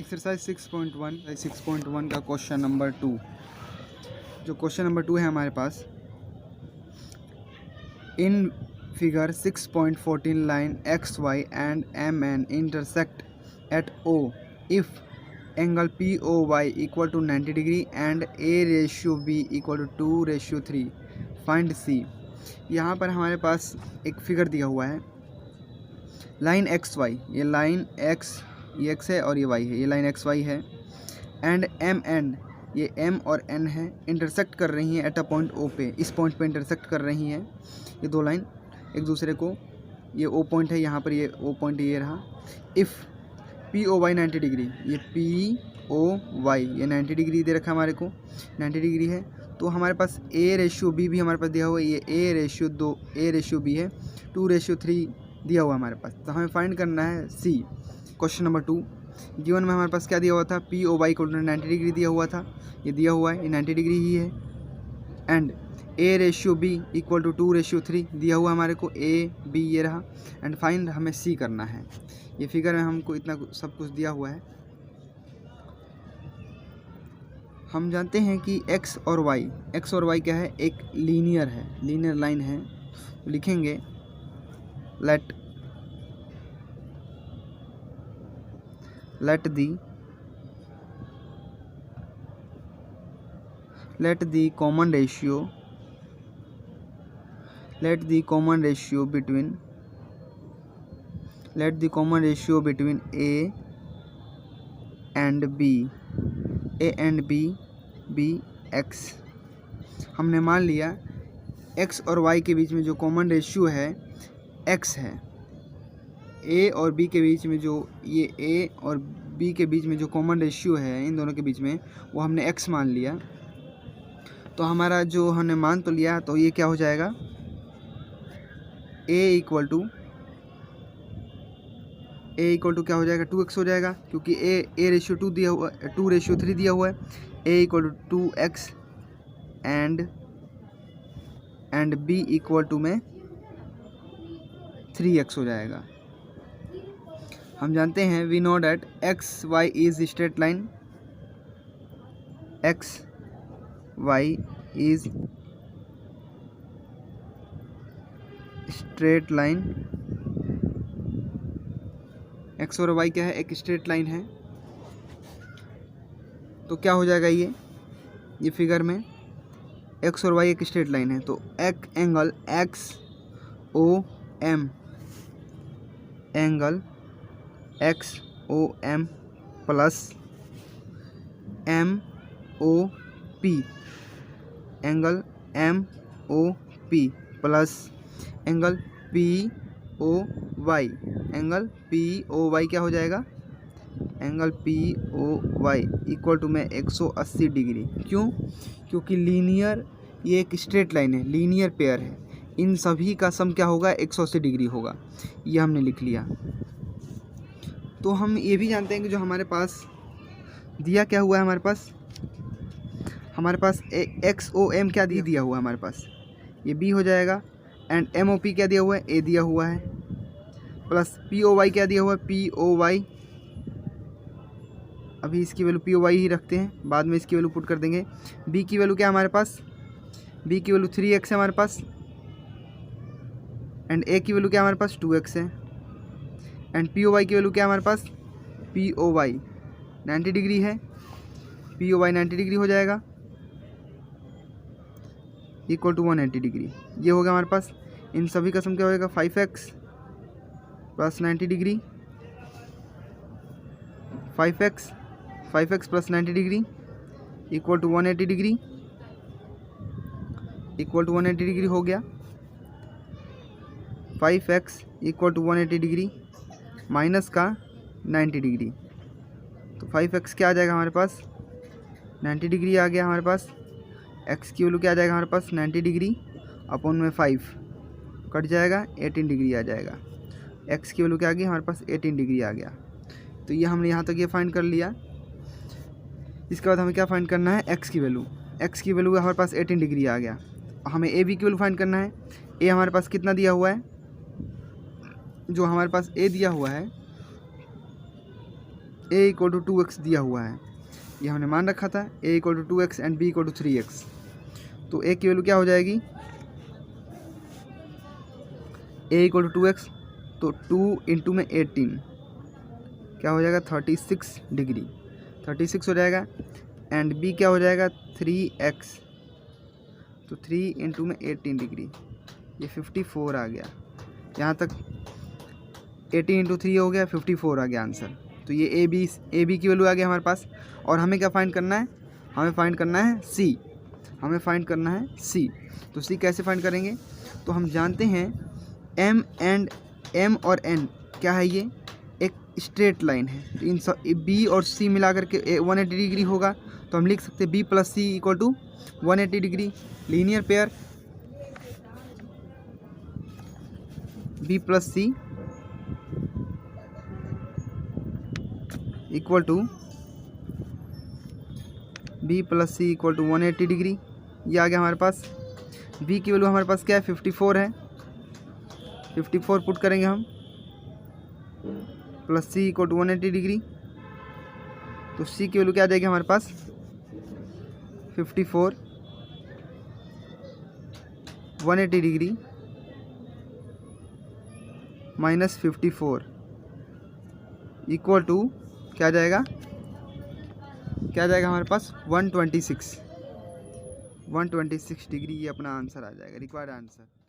Exercise 6.1 का question number 2। जो question number 2 है हमारे पास, in figure 6.14 line X Y and M N intersect at O if angle P O Y equal to 90 degree and A ratio B equal to 2:3, find C. यहाँ पर हमारे पास एक figure दिया हुआ है, लाइन एक्स वाई, ये line X, ये एक्स है और ये वाई है, ये लाइन एक्स वाई है, एंड एम एन, ये एम और एन है, इंटरसेक्ट कर रही हैं एट अ पॉइंट ओ पे, इस पॉइंट पे इंटरसेक्ट कर रही हैं ये दो लाइन एक दूसरे को। ये ओ पॉइंट है, यहाँ पर ये ओ पॉइंट ये रहा। If P O Y 90 degree, ये पी ओ वाई ये 90 डिग्री दे रखा है हमारे को, 90 डिग्री है। तो हमारे पास ए रेशियो बी भी हमारे पास दिया हुआ है, ये ए रेशियो बी है, 2:3 दिया हुआ है हमारे पास। तो हमें फाइंड करना है सी। क्वेश्चन नंबर 2 गिवन में हमारे पास क्या दिया हुआ था, पी ओ वाई को 90 डिग्री दिया हुआ था, ये दिया हुआ है, ये 90 डिग्री ही है। And A ratio B equal to 2:3 दिया हुआ हमारे को, ए बी ये रहा। एंड फाइंड हमें सी करना है। ये फिगर में हमको इतना सब कुछ दिया हुआ है। हम जानते हैं कि एक्स और वाई क्या है, एक लीनियर है, लीनियर लाइन है। तो लिखेंगे let the common ratio between A and B be x। हमने मान लिया x और y के बीच में जो कॉमन रेशियो है x है। a और b के बीच में जो ये a और b के बीच में जो कॉमन रेशियो है इन दोनों के बीच में, वो हमने x मान लिया। तो हमारा जो हमने मान तो लिया, तो ये क्या हो जाएगा, a इक्वल टू क्या हो जाएगा, 2x हो जाएगा, क्योंकि a रेशियो 2 दिया हुआ, 2:3 दिया हुआ है। a equal to 2x and b equal to में 3x हो जाएगा। हम जानते हैं, we know that X Y is straight line, X Y is straight line, X और वाई क्या है, एक स्ट्रेट लाइन है। तो क्या हो जाएगा, ये फिगर में एक्स और वाई एक स्ट्रेट लाइन है, तो एक angle X O M, angle X O M plus M O P, angle M O P plus angle P O Y, angle P O Y क्या हो जाएगा, angle P O Y equal to में 180 degree. क्यों? क्योंकि linear, ये एक straight line है, linear pair है, इन सभी का सम क्या होगा, 180 डिग्री होगा। ये हमने लिख लिया। तो हम ये भी जानते हैं कि जो हमारे पास दिया क्या हुआ है, हमारे पास एक्स ओ एम क्या दिया हुआ है हमारे पास, ये बी हो जाएगा। एंड एम ओ पी क्या दिया हुआ है, ए दिया हुआ है, प्लस पी ओ वाई क्या दिया हुआ है, पी ओ वाई। अभी इसकी वैल्यू पी ओ वाई ही रखते हैं, बाद में इसकी वैल्यू पुट कर देंगे। बी की वैल्यू क्या है हमारे पास, बी की वैल्यू 3x है हमारे पास, एंड ए की वैल्यू क्या है हमारे पास, 2x है। एंड पी ओ वाई की वैल्यू क्या है हमारे पास, पी ओ वाई 90 डिग्री है, पी ओ वाई 90 डिग्री हो जाएगा, इक्वल टू 180 डिग्री। ये हो गया हमारे पास। इन सभी का सम क्या होगा, 5x plus 90 degree, 5x plus 90 degree equal to 180 degree, हो गया। 5x equal to 180 degree minus का 90 डिग्री, तो 5x क्या आ जाएगा हमारे पास, 90 डिग्री आ गया हमारे पास। x की वैल्यू क्या आ जाएगा हमारे पास, 90 डिग्री अपॉन में 5 कट जाएगा, 18 डिग्री आ जाएगा। x की वैल्यू क्या आ गई हमारे पास, 18 डिग्री आ गया। तो ये हमने यहाँ तक ये फाइंड कर लिया। इसके बाद हमें क्या फाइंड करना है, x की वैल्यू हमारे पास 18 डिग्री आ गया। हमें ए बी की वैल्यू फाइंड करना है। ए हमारे पास कितना दिया हुआ है, जो हमारे पास ए दिया हुआ है ए इक्वल टू 2x दिया हुआ है, ये हमने मान रखा था a equal to 2x and b equal to 3x। तो a की वैल्यू क्या हो जाएगी, a इक्वल टू 2x, तो 2 इंटू में 18 क्या हो जाएगा 36 डिग्री, 36 हो जाएगा। एंड b क्या हो जाएगा 3x, तो 3 इंटू में 18 डिग्री, ये 54 आ गया। यहाँ तक 18 इंटू 3 हो गया, 54 आ गया आंसर। तो ये ए बी की वैल्यू आ गया हमारे पास। और हमें क्या फाइंड करना है, हमें फाइंड करना है सी, हमें फाइंड करना है सी। तो सी कैसे फाइंड करेंगे, तो हम जानते हैं एम और एन क्या है, ये एक स्ट्रेट लाइन है। तो इन सब बी और सी मिला करके 180 डिग्री होगा। तो हम लिख सकते हैं b plus C equal to 180 degree. Linear pair b plus C equal to b plus C equal to 180 degree, ये आ गया हमारे पास। बी की वैल्यू हमारे पास क्या है 54 है, 54 पुट करेंगे हम, plus C equal to 180 degree. तो सी की वैल्यू क्या आ जाएगी हमारे पास 54 180 डिग्री माइनस 54 इक्वल टू क्या आ जाएगा हमारे पास 126 डिग्री, ये अपना आंसर आ जाएगा, रिक्वायर्ड आंसर।